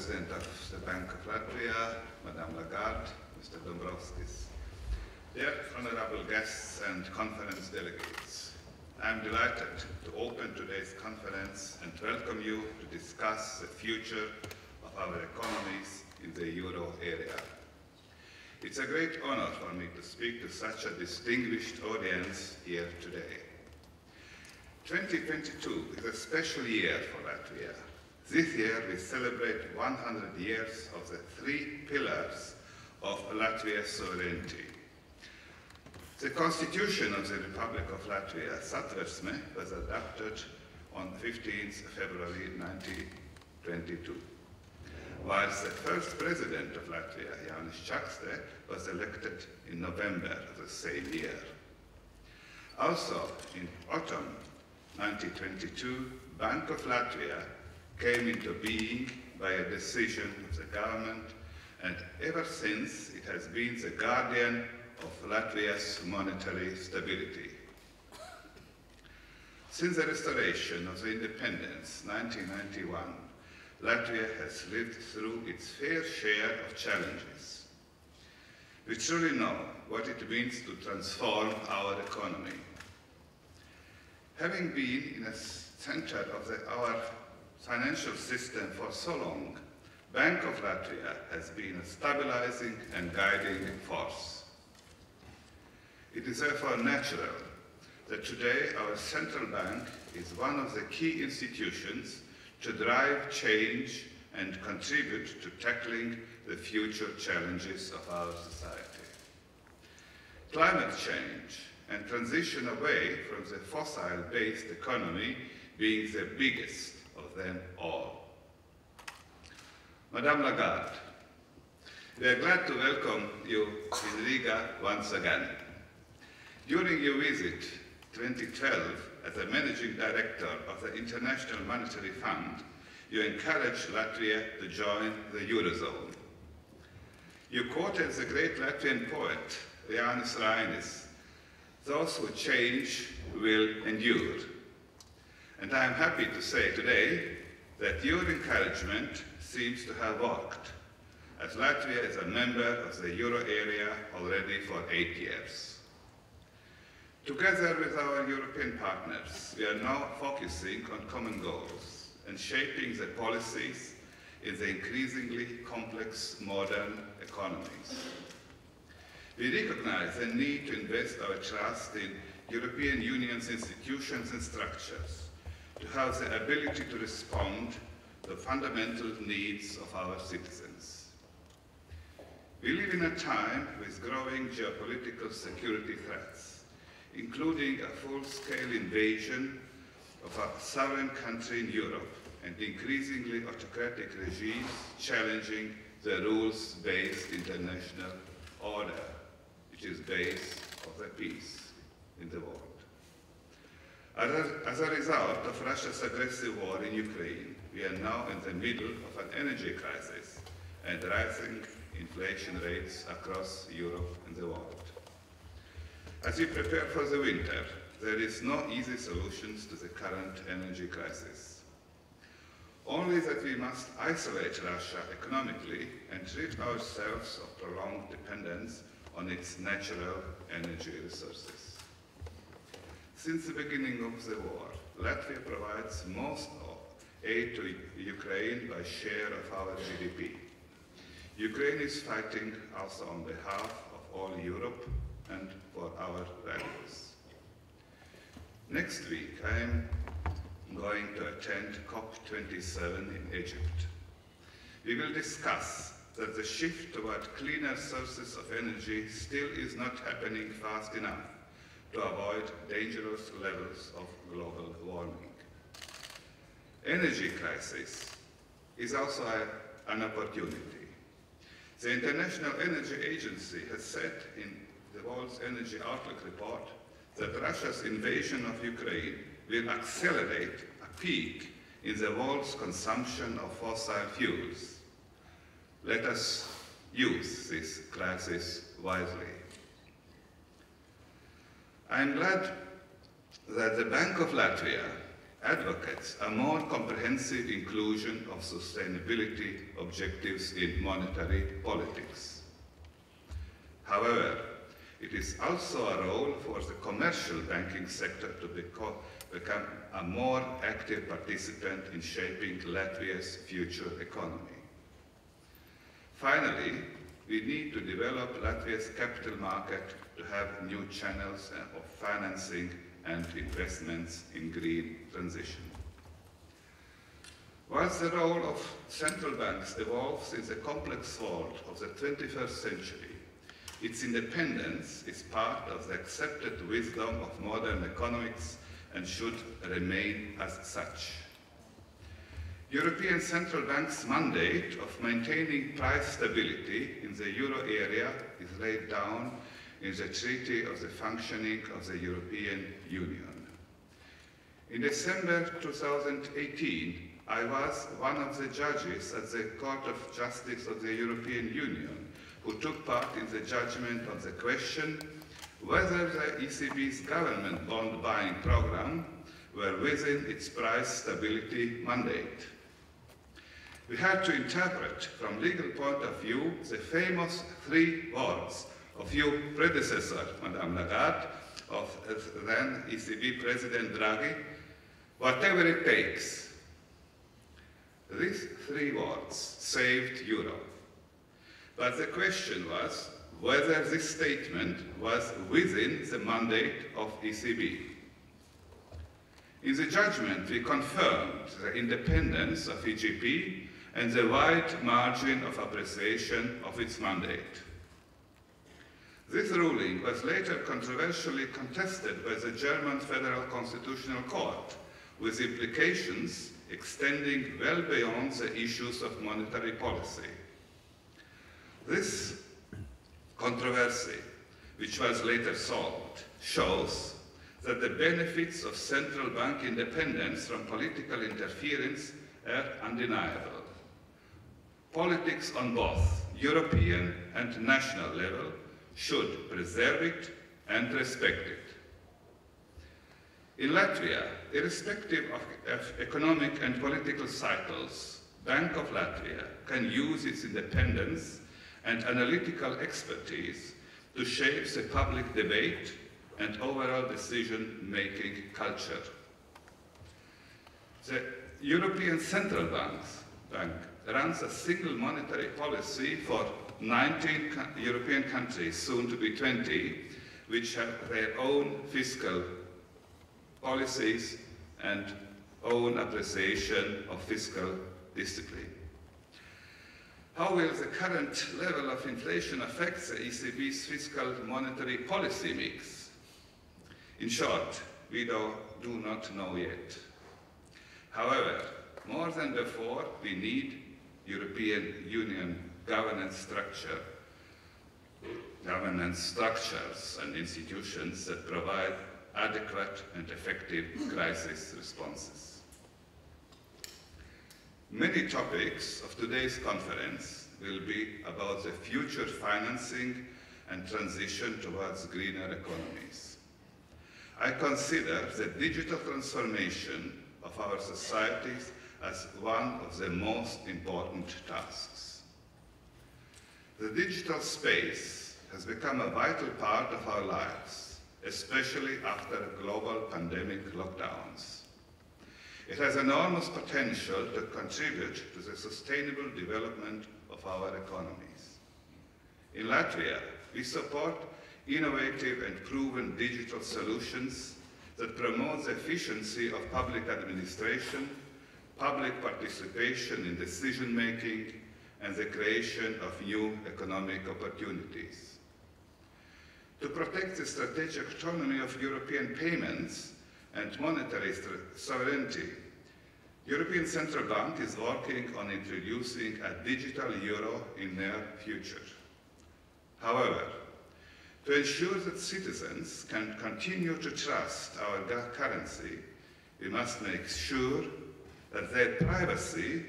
President of the Bank of Latvia, Madame Lagarde, Mr. Dombrovskis, dear honorable guests and conference delegates, I am delighted to open today's conference and welcome you to discuss the future of our economies in the Euro area. It's a great honor for me to speak to such a distinguished audience here today. 2022 is a special year for Latvia. This year we celebrate 100 years of the three pillars of Latvia's sovereignty. The Constitution of the Republic of Latvia, Satversme, was adopted on 15th February 1922, whilst the first president of Latvia, Jānis Čakste, was elected in November of the same year. Also, in autumn 1922, Bank of Latvia came into being by a decision of the government, and ever since it has been the guardian of Latvia's monetary stability. Since the restoration of the independence, 1991, Latvia has lived through its fair share of challenges. We truly know what it means to transform our economy. Having been in the center of our financial system for so long, Bank of Latvia has been a stabilizing and guiding force. It is therefore natural that today our central bank is one of the key institutions to drive change and contribute to tackling the future challenges of our society. Climate change and transition away from the fossil-based economy being the biggest of them all. Madame Lagarde, we are glad to welcome you in Riga once again. During your visit 2012 as the Managing Director of the International Monetary Fund, you encouraged Latvia to join the Eurozone. You quoted the great Latvian poet, Jānis Rainis, "Those who change will endure." And I am happy to say today that your encouragement seems to have worked, as Latvia is a member of the Euro area already for 8 years. Together with our European partners, we are now focusing on common goals and shaping the policies in the increasingly complex modern economies. We recognize the need to invest our trust in European Union's institutions and structures to have the ability to respond to the fundamental needs of our citizens. We live in a time with growing geopolitical security threats, including a full-scale invasion of a sovereign country in Europe and increasingly autocratic regimes challenging the rules-based international order, which is base of the peace in the world. As a result of Russia's aggressive war in Ukraine, we are now in the middle of an energy crisis and rising inflation rates across Europe and the world. As we prepare for the winter, there is no easy solutions to the current energy crisis. Only that we must isolate Russia economically and rid ourselves of prolonged dependence on its natural energy resources. Since the beginning of the war, Latvia provides most of aid to Ukraine by share of our GDP. Ukraine is fighting also on behalf of all Europe and for our values. Next week, I am going to attend COP27 in Egypt. We will discuss that the shift toward cleaner sources of energy still is not happening fast enough to avoid dangerous levels of global warming. Energy crisis is also an opportunity. The International Energy Agency has said in the World's Energy Outlook report that Russia's invasion of Ukraine will accelerate a peak in the world's consumption of fossil fuels. Let us use this crisis wisely. I am glad that the Bank of Latvia advocates a more comprehensive inclusion of sustainability objectives in monetary politics. However, it is also a role for the commercial banking sector to become a more active participant in shaping Latvia's future economy. Finally, we need to develop Latvia's capital market to have new channels of financing and investments in green transition. Whilst the role of central banks evolves in the complex world of the 21st century, its independence is part of the accepted wisdom of modern economics and should remain as such. European Central Bank's mandate of maintaining price stability in the euro area is laid down in the Treaty of the Functioning of the European Union. In December 2018, I was one of the judges at the Court of Justice of the European Union who took part in the judgment on the question whether the ECB's government bond buying program were within its price stability mandate. We had to interpret from legal point of view the famous 3 words of your predecessor, Madame Lagarde, of then ECB President Draghi, whatever it takes. These 3 words saved Europe. But the question was whether this statement was within the mandate of ECB. In the judgment, we confirmed the independence of EGP and the wide margin of appreciation of its mandate. This ruling was later controversially contested by the German Federal Constitutional Court, with implications extending well beyond the issues of monetary policy. This controversy, which was later solved, shows that the benefits of central bank independence from political interference are undeniable. Politics on both European and national level should preserve it and respect it. In Latvia, irrespective of economic and political cycles, Bank of Latvia can use its independence and analytical expertise to shape the public debate and overall decision-making culture. The European Central Bank runs a single monetary policy for 19 European countries, soon to be 20, which have their own fiscal policies and own appreciation of fiscal discipline. How will the current level of inflation affect the ECB's fiscal monetary policy mix? In short, we do not know yet. However, more than before, we need European Union governance structures and institutions that provide adequate and effective crisis responses. Many topics of today's conference will be about the future financing and transition towards greener economies. I consider the digital transformation of our societies as one of the most important tasks. The digital space has become a vital part of our lives, especially after global pandemic lockdowns. It has enormous potential to contribute to the sustainable development of our economies. In Latvia, we support innovative and proven digital solutions that promote the efficiency of public administration, public participation in decision-making, and the creation of new economic opportunities. To protect the strategic autonomy of European payments and monetary sovereignty, European Central Bank is working on introducing a digital euro in the near future. However, to ensure that citizens can continue to trust our currency, we must make sure that their privacy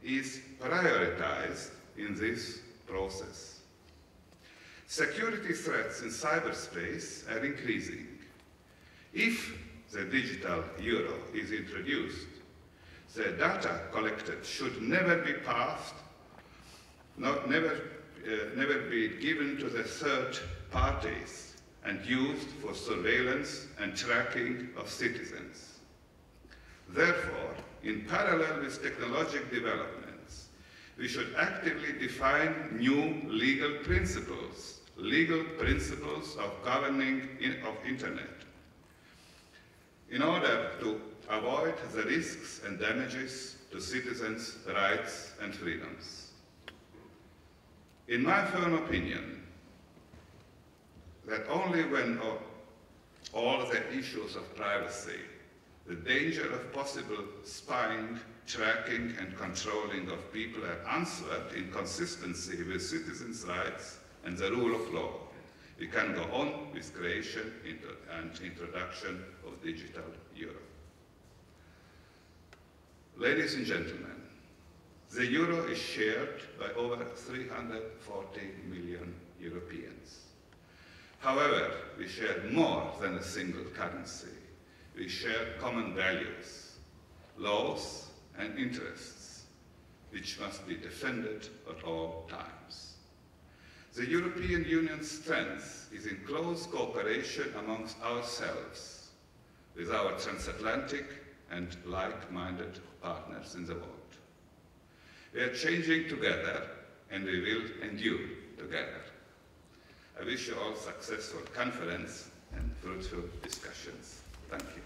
is prioritized in this process. Security threats in cyberspace are increasing. If the digital euro is introduced, the data collected should never be passed, never be given to the third parties and used for surveillance and tracking of citizens. Therefore, in parallel with technological developments, we should actively define new legal principles of governing of Internet, in order to avoid the risks and damages to citizens' rights and freedoms. In my firm opinion, that only when all the issues of privacy, the danger of possible spying, tracking, and controlling of people are answered in consistency with citizens' rights and the rule of law, we can go on with creation and introduction of digital euro. Ladies and gentlemen, the euro is shared by over 340 million Europeans. However, we share more than a single currency. We share common values, laws, and interests, which must be defended at all times. The European Union's strength is in close cooperation amongst ourselves, with our transatlantic and like-minded partners in the world. We are changing together, and we will endure together. I wish you all successful conference and fruitful discussions. Thank you.